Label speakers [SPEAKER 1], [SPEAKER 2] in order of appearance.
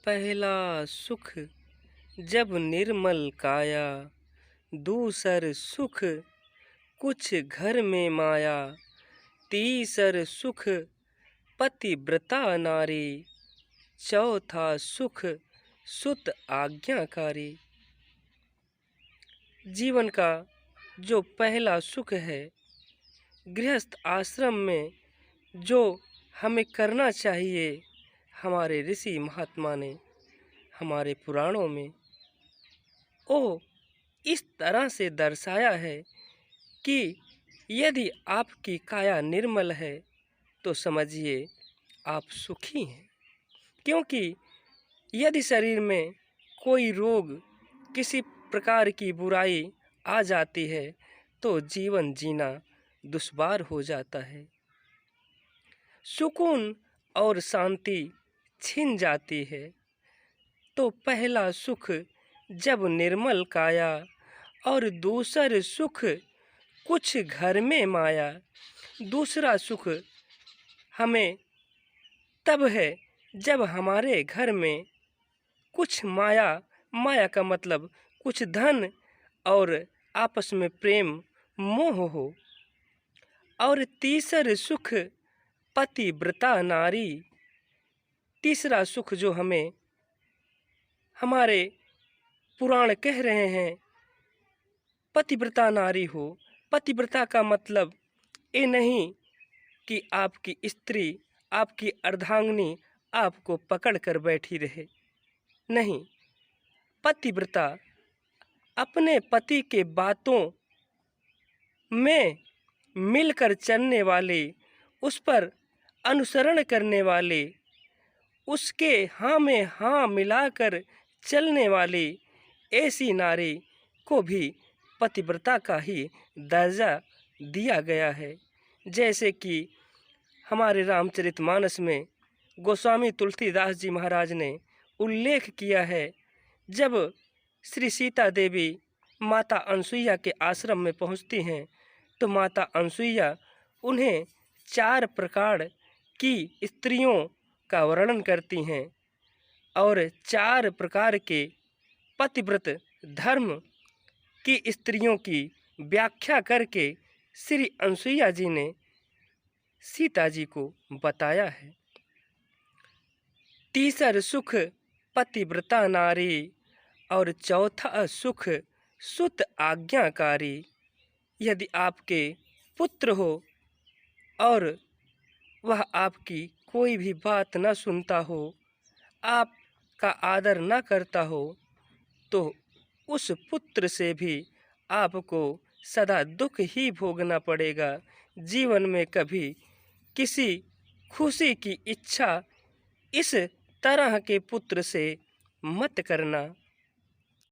[SPEAKER 1] पहला सुख जब निर्मल काया, दूसर सुख कुछ घर में माया, तीसर सुख पतिव्रता नारी, चौथा सुख सुत आज्ञाकारी। जीवन का जो पहला सुख है, गृहस्थ आश्रम में जो हमें करना चाहिए, हमारे ऋषि महात्मा ने हमारे पुराणों में वो इस तरह से दर्शाया है कि यदि आपकी काया निर्मल है तो समझिए आप सुखी हैं। क्योंकि यदि शरीर में कोई रोग, किसी प्रकार की बुराई आ जाती है तो जीवन जीना दुश्वार हो जाता है, सुकून और शांति छिन जाती है। तो पहला सुख जब निर्मल काया और दूसर सुख कुछ घर में माया। दूसरा सुख हमें तब है जब हमारे घर में कुछ माया, माया का मतलब कुछ धन और आपस में प्रेम मोह हो। और तीसर सुख पतिव्रता नारी, तीसरा सुख जो हमें हमारे पुराण कह रहे हैं पतिव्रता नारी हो। पतिव्रता का मतलब ये नहीं कि आपकी स्त्री, आपकी अर्धांगिनी आपको पकड़ कर बैठी रहे, नहीं। पतिव्रता अपने पति के बातों में मिलकर चलने वाले, उस पर अनुसरण करने वाले, उसके हाँ में हाँ मिलाकर चलने वाली ऐसी नारी को भी पतिव्रता का ही दर्जा दिया गया है। जैसे कि हमारे रामचरितमानस में गोस्वामी तुलसीदास जी महाराज ने उल्लेख किया है, जब श्री सीता देवी माता अनसुईया के आश्रम में पहुंचती हैं तो माता अनसुईया उन्हें 4 प्रकार की स्त्रियों का वर्णन करती हैं और 4 प्रकार के पतिव्रत धर्म की स्त्रियों की व्याख्या करके श्री अनसुईया जी ने सीता जी को बताया है। तीसर सुख पतिव्रता नारी और चौथा सुख सुत आज्ञाकारी। यदि आपके पुत्र हो और वह आपकी कोई भी बात न सुनता हो, आपका आदर न करता हो, तो उस पुत्र से भी आपको सदा दुख ही भोगना पड़ेगा। जीवन में कभी किसी खुशी की इच्छा इस तरह के पुत्र से मत करना।